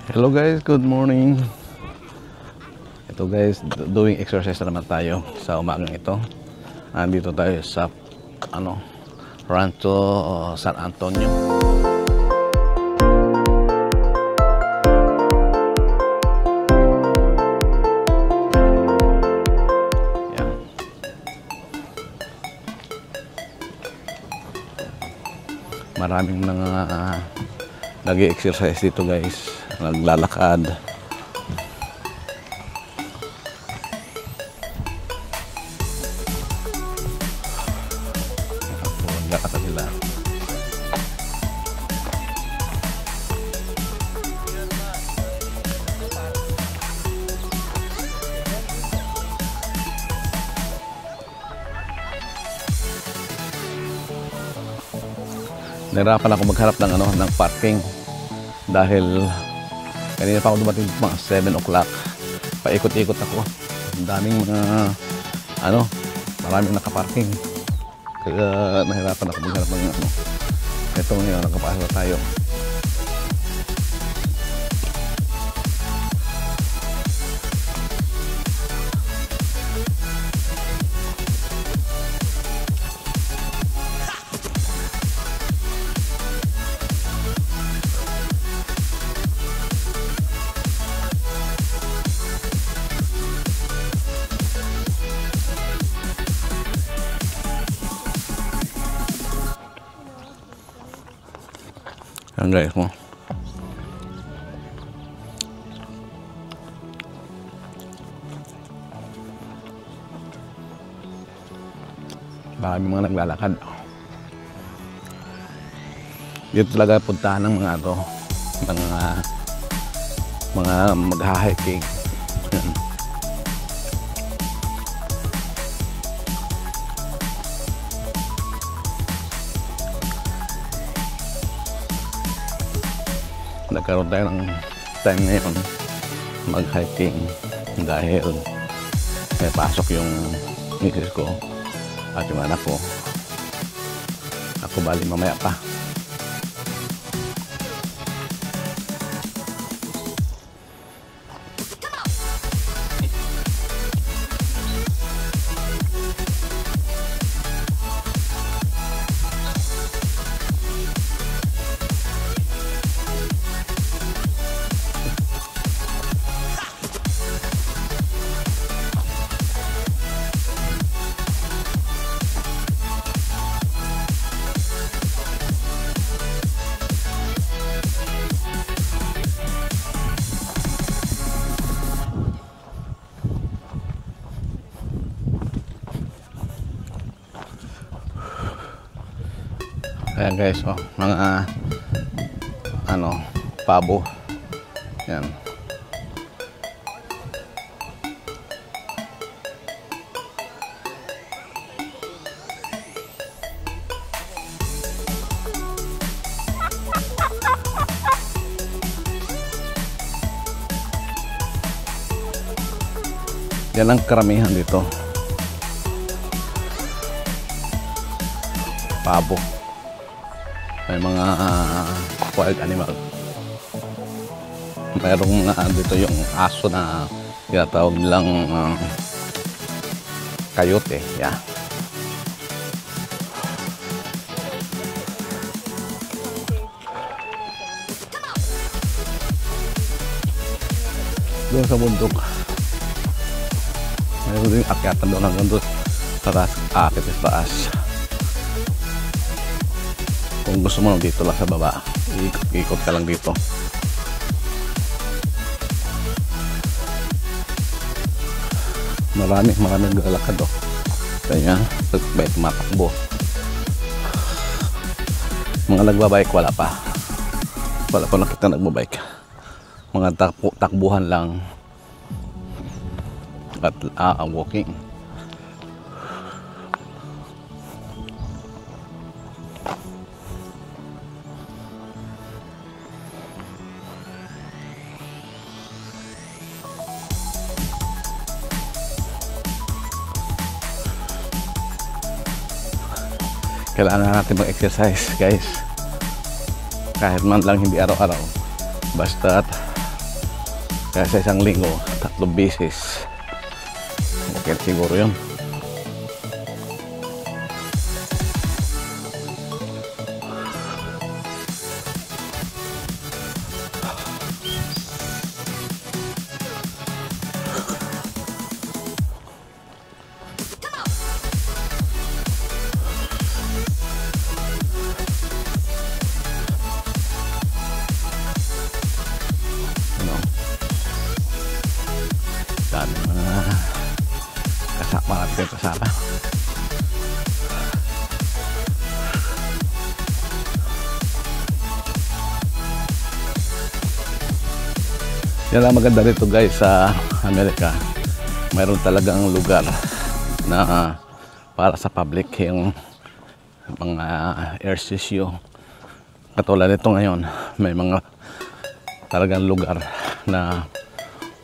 Hello guys, good morning. Ito guys, doing exercise na naman tayo sa umagang ito. Nandito tayo sa Rancho San Antonio. Yan. Maraming mga nag-exercise dito guys, naglalakad. Naglalakad sila. Nahirapan ako magharap ng parking dahil kanina pa ako dumating mga 7 o'clock. Paikot-ikot ako. Ang daming mga maraming nakaparking. Kaya nahirapan ako magharap ng Ito ngayon, nakapasok tayo. Yan guys mo. Marami mga naglalakad. Dito talaga puntahan ng mga magha-hiking. Yan. Nagkaroon tayo ng time ngayon mag-hiking dahil may pasok yung misis ko at yung anak ko. Ako bali mamaya pa. Ayan guys, mga pabo. Yan. Yan ang karamihan dito. Pabo. May mga wild animal. Mayroong dito yung aso na tinatawag nilang coyote. Yeah. Doon sa bundok. Mayroon din akyatan doon hanggang doon sa taas. Akit sa taas. Kung gusto mo dito lang sa baba, ikot ka lang dito. Maraming naglalakad kaya may tumatakbo. Mga nagbabike wala pa nakita nagbabike. Mga takbuhan lang at walking. Kailangan natin mag-exercise guys, kahit man lang hindi araw-araw, basta Kaya sa isang linggo, 3 beses. Okay siguro yun. Marami kayong kasama. Yan lang maganda dito guys sa Amerika. Mayroon talagang lugar na para sa public yung mga exercise. Katulad nito ngayon, may mga talagang lugar na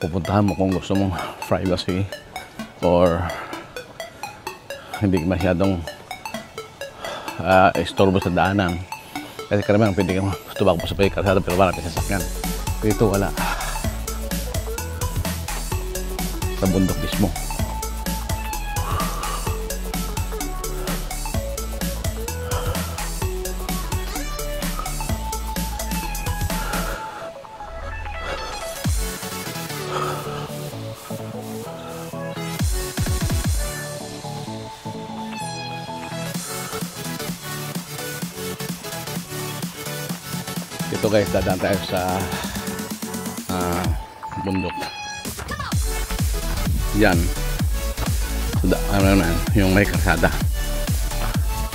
pupuntahan mo kung gusto mong privacy or hindi masyadong istorbo sa daanan. Kasi karamihan pwede kang tumakbo sa kalsada pero wala sasakyan. Dito wala. Sa bundok mismo. Ito guys, dadaan tayo sa bundok. Yan. Ano na, yung may kalsada.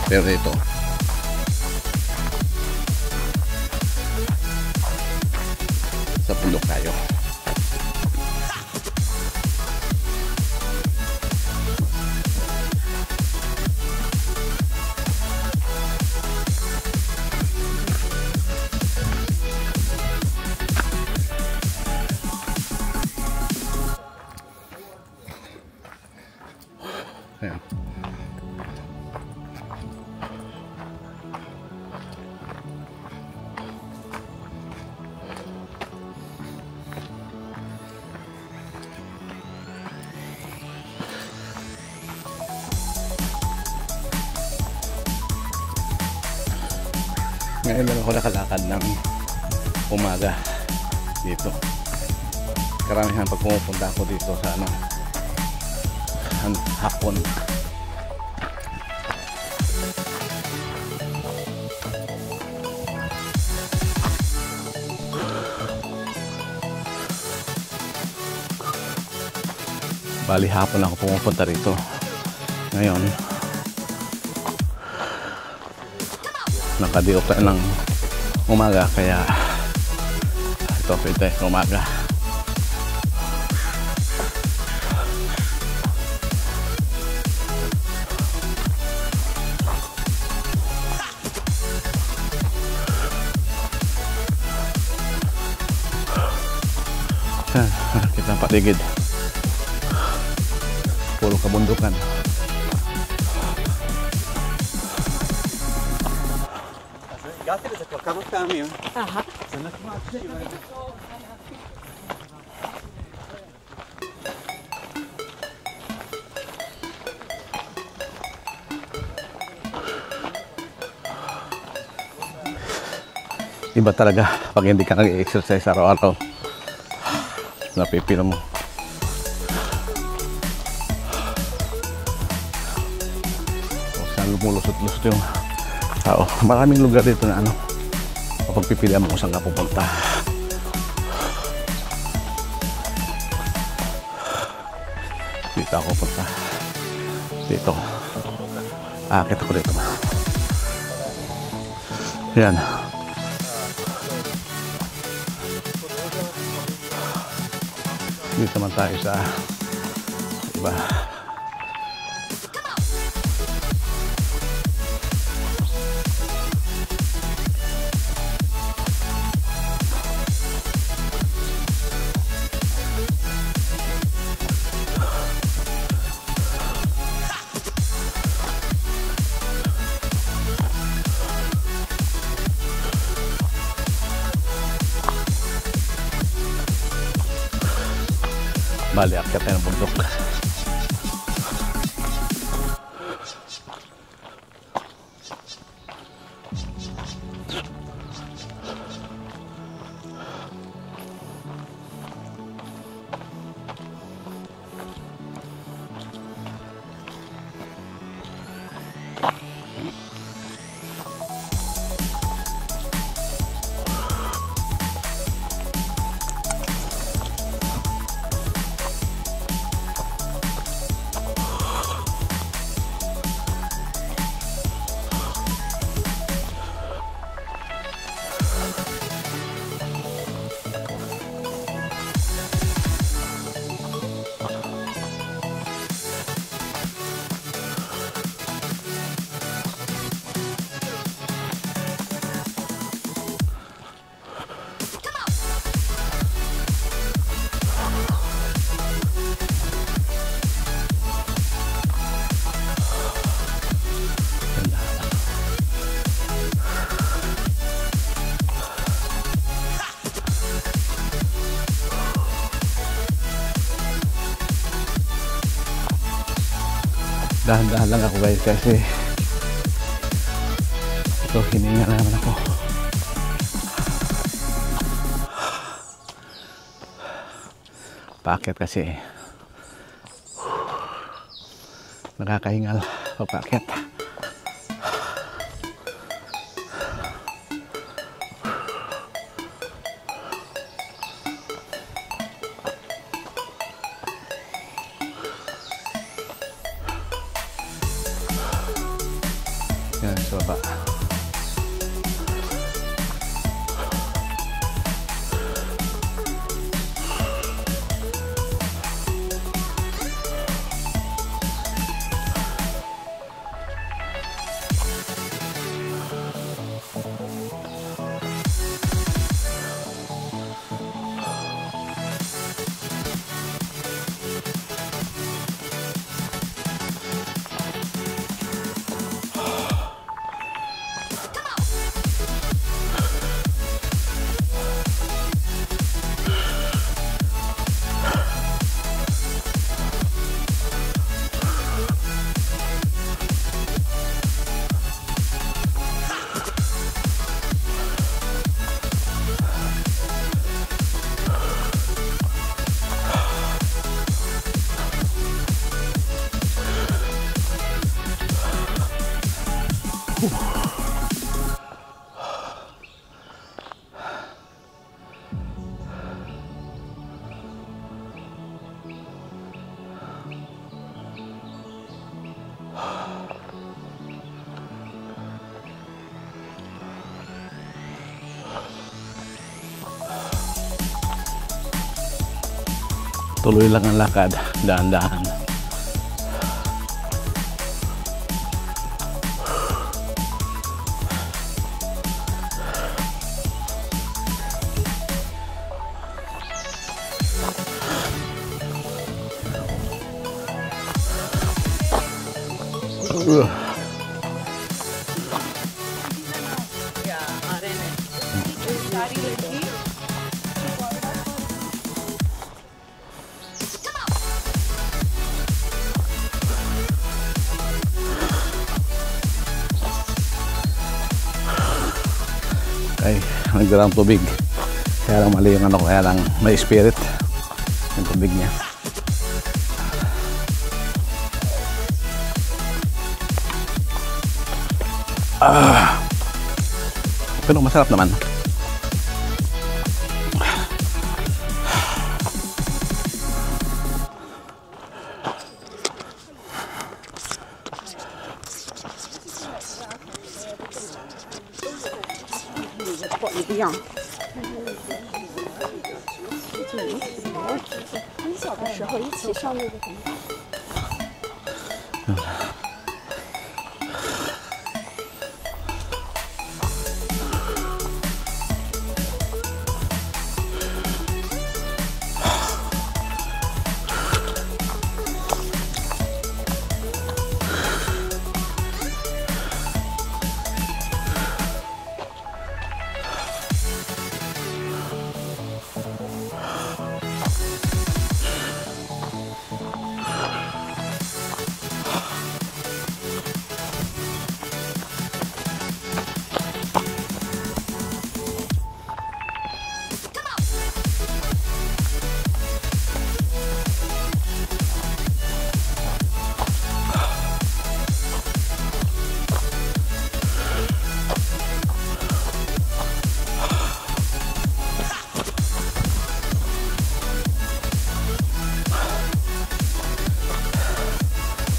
Pero ito. Sa bundok tayo. Ayan. Ngayon lang ako nakalakad ng umaga dito. Karamihan pag pumupunta ako dito sa hapon. Bali hapon ako pumupunta rito. Ngayon nakadiop tayo ng umaga kaya ito pwede umaga. Kita paligid puro kabundukan. Iba talaga pag hindi ka nag-exercise araw-araw. Napipino mo. Saan lumulusot-lusot yung tao. Maraming lugar dito na kapag pipilian mo kung saan ka pupunta. Dito ako pupunta. Dito. Kita ko dito. Yan. Dito naman tayo sa iba. Bali, akyat tayo ng bundok. Dahan-dahan lang ako guys kasi ito hininga na naman ako. Paakyat kasi nakakahingal pag paakyat. Yan sa baba. Tuloy lang ang lakad, dahan-dahan. Ay, nagdarang tubig. Kaya lang mali yung ano, kaya lang may spirit yung tubig niya. Pero masarap naman.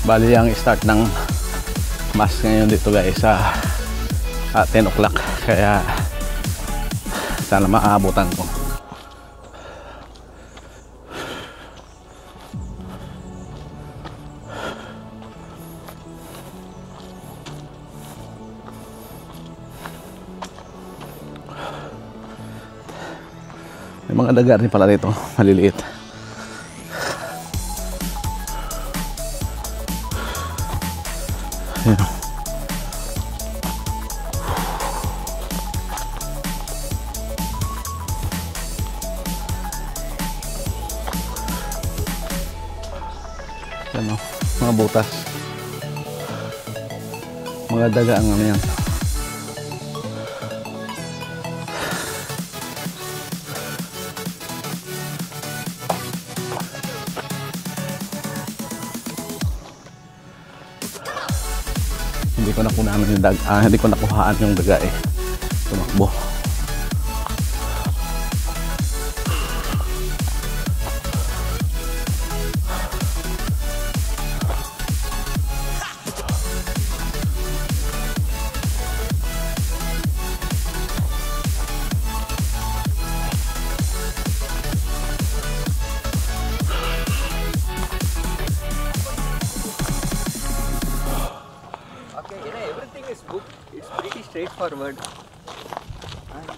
Bali ang start ng mass ngayon dito guys sa 10 o'clock, kaya sana maabutan ko. May mga daga rin pala dito, maliliit. Ayan. Ayan o, mga butas. Mga daga ang ano yan. Hindi ko nakuhaan yung hindi ko nakuhaan yung daga eh. Tumakbo. Everything is booked. It's pretty straightforward. And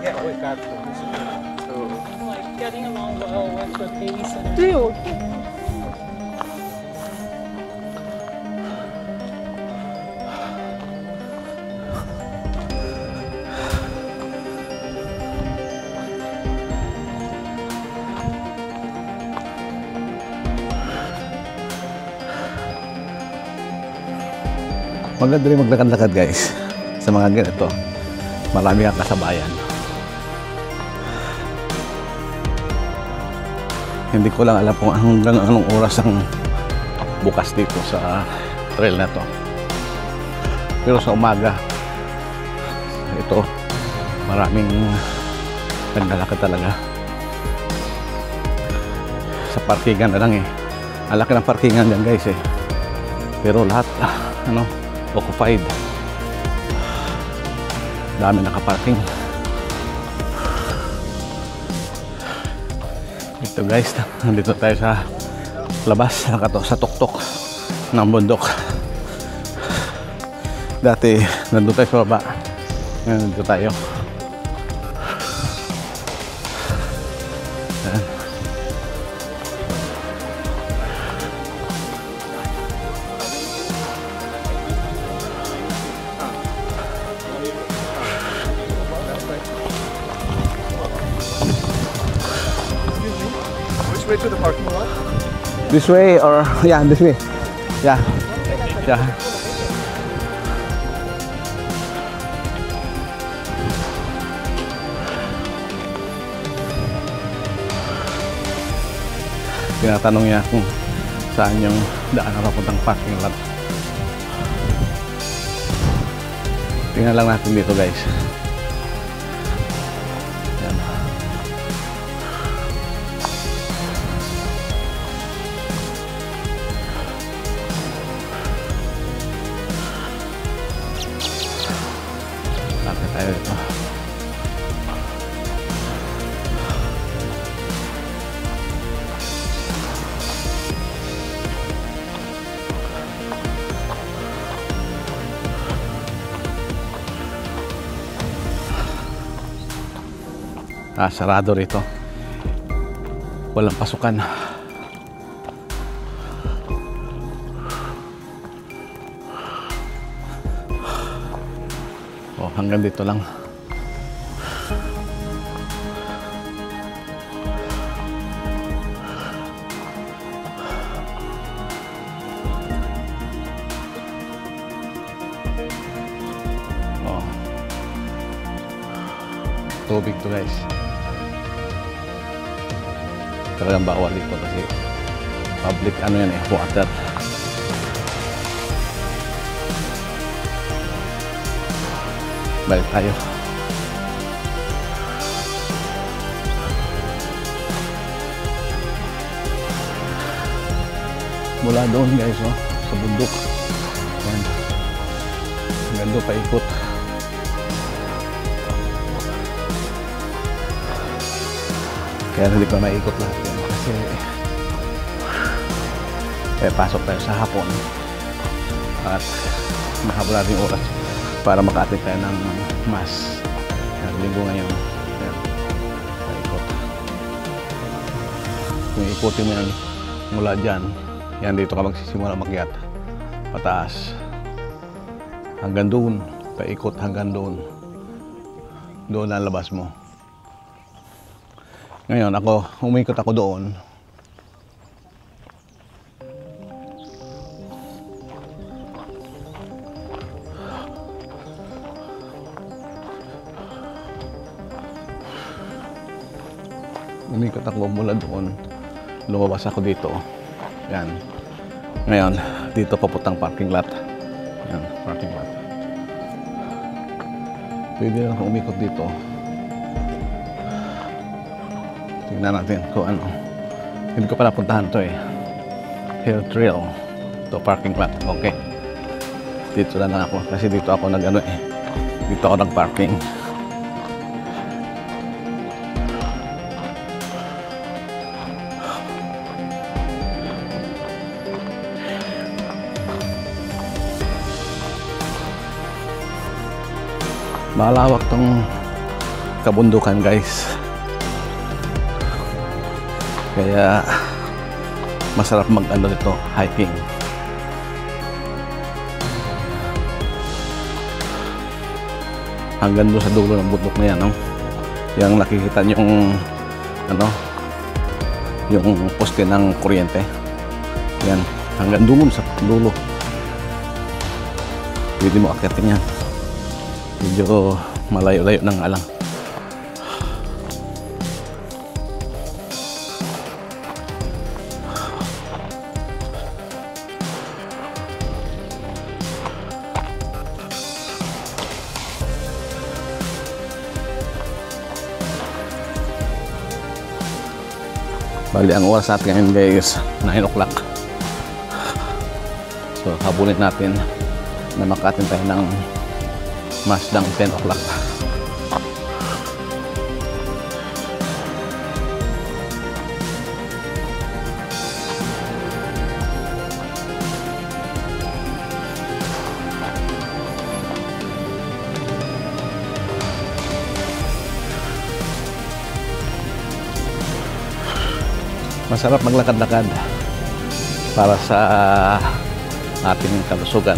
yeah, we got so Like getting along well with the pace and dude. Maganda rin maglakad-lakad guys sa mga ganito. Marami kang kasabayan. Hindi ko lang alam kung hanggang anong oras ang bukas dito sa trail na to. Pero sa umaga ito maraming naglalakad talaga. Sa parkingan na lang eh. Ang laki ng parkingan dyan guys eh. Pero lahat occupied. Dami nakaparking. Ito guys, nandito tayo sa labas sa tuktok ng bundok. Dati nandito tayo sa baba, ngayon nandito tayo. Ayan. Which way to the parking lot? This way or yeah, this way. Yeah. Yeah. Tinatanong niya kung saan yung daan na papuntang parking lot. Tingnan lang natin dito guys. Yan. Lapit tayo dito. Sarado rito, walang pasukan. Hanggang dito lang. Tubig to guys. talagang bawal dito kasi public ano yan eh, water. Balik tayo. Mula doon guys, oh, sa bundok. Yan. Hanggang doon paikot. Kaya hindi ko naikot lahat yan kasi pasok tayo sa hapon at mahabol natin oras para maka-attend tayo ng mass. Linggo ngayon. Yan. Paikot. Kung ikutin mo yan mula dyan, yan dito ka magsisimula makyat pataas hanggang doon, paikot hanggang doon ang labas mo. Ngayon ako, umikot ako doon. Umikot ako mula doon, lumabas ako dito. Yan. Ngayon, dito papuntang parking lot. Yan, parking lot. Pwede na ako umikot dito. Tingnan natin kung ano. Hindi ko pa napuntahan to eh. Hill Trail. To parking lot. Okay. Dito na lang ako. Kasi dito ako nag-ano eh. Dito ako nag-parking. Malawak tong kabundukan guys. Kaya masarap mag-ano dito, hiking. Hanggang doon sa dulo ng bundok na yan, no? Yung nakikita yung ano, yung poste ng kuryente. Yan, hanggang doon sa dulo. Pwede mo akyatin yan. Medyo malayo-layo ng alang. Bali ang oras natin ngayon guys 9 o'clock. So habulin natin na makatin tayo ng mas ng 10 o'clock. Masarap maglakad-lakad para sa ating kalusugan.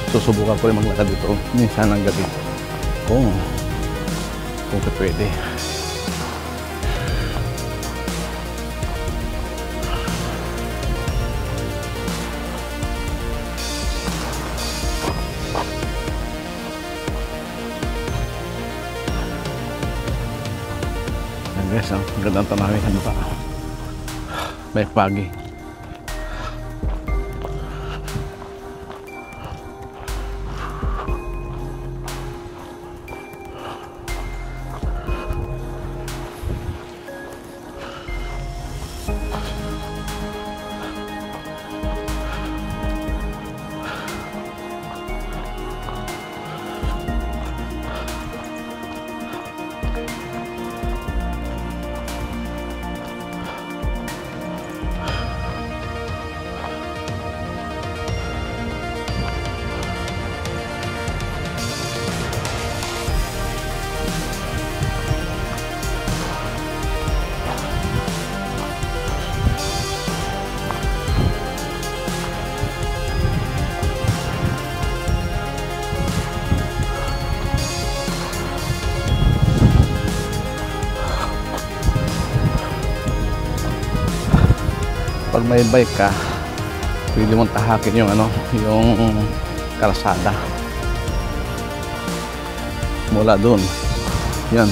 Susubukan ko rin maglakad dito minsan ng gabi kung pwede. Guys, ang gandang tanawin ano pa. May pagi. Pag may bike ka, pwede mong tahakin yung ano, yung kalsada. mula doon. Yan.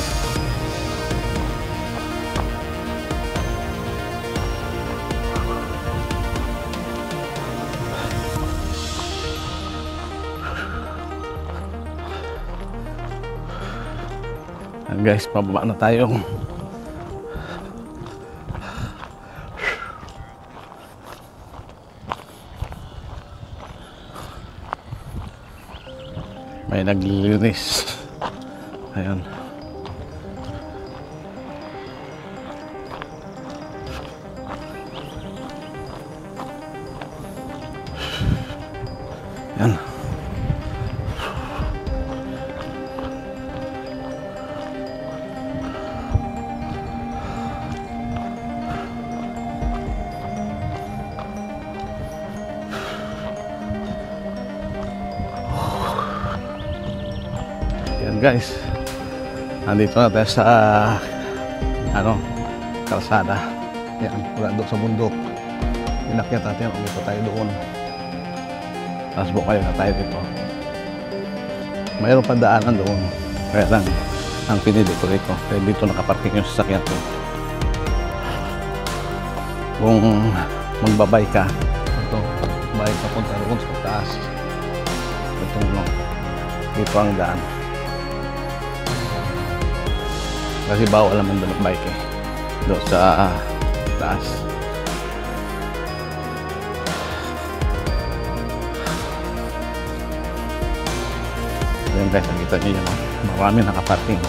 Yan guys, pababa na tayo. May naglilinis. Ayan. Ayan. Yan guys, nandito na tayo sa kalsada. Yan, wala doon sa bundok. Inakyat natin, umito tayo doon. Tapos bukay na tayo dito. Mayroon pa daanan doon, kaya lang ang pinili ko rito, kaya dito nakaparking yung sasakyan ko. Kung magbabay ka, ito, bike papunta doon sa taas. Dito ang daan. Kasi bawal naman doon bike eh. Doon sa taas. Ayan guys, nakita nyo yun. Marami nakaparking.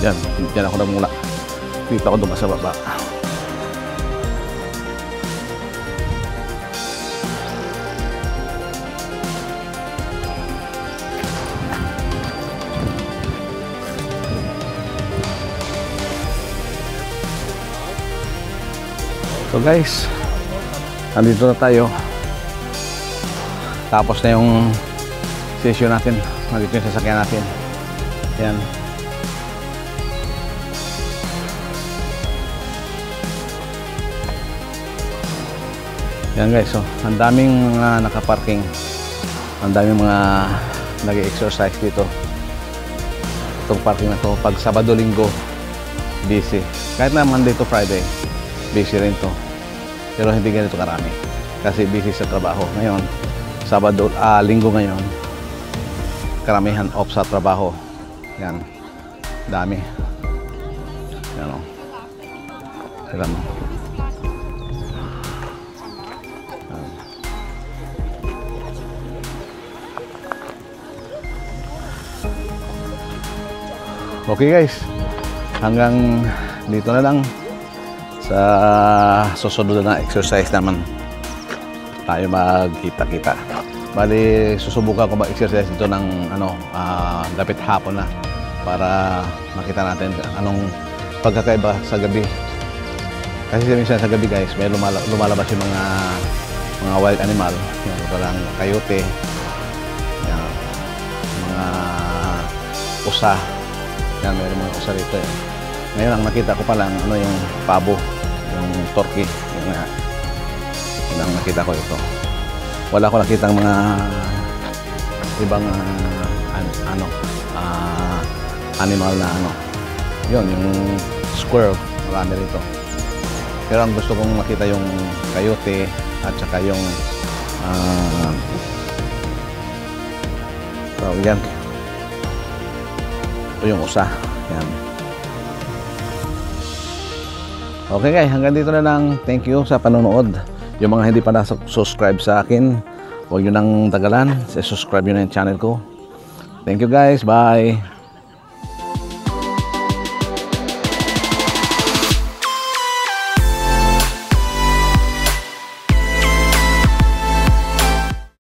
Ayan. Diyan ako namula. Dito ako dumas sa baba. So guys, nandito na tayo. Tapos na yung session natin. Nandito yung sasakyan natin. Yan. Yan guys, so ang daming mga nakaparking. Ang daming mga nag-exercise dito. Itong parking na to, pag Sabado, Linggo, busy. Kahit na Monday to Friday, busy rin to. Pero hindi ganito karami. Kasi busy sa trabaho. Ngayon, Sabado, Linggo ngayon, karamihan off sa trabaho. Yan. Dami. Yan o. Sila mo. Okay guys, hanggang dito na lang. Sa susunod na exercise naman tayo magkita-kita. Bali, susubukan ko mag-exercise dito ng dapit hapon na para makita natin anong pagkakaiba sa gabi. Kasi minsan sa gabi guys, may lumalabas yung mga wild animal, yung parang coyote, yung mga usa. Yan, mayroon mga usa rito eh. Ngayon ang nakita ko pa lang yung pabo, yung turkey, yun ang nakita ko ito. Wala ko nakita ng mga ibang animal na yun, yung squirrel, marami rito. Pero ang gusto kong makita yung coyote at saka yung yan, ito yung usa. Yan. Okay guys, hanggang dito na lang. Thank you sa panonood. Yung mga hindi pa na-subscribe sa akin, huwag nyo nang tagalan. Subscribe nyo na yung channel ko. Thank you guys. Bye.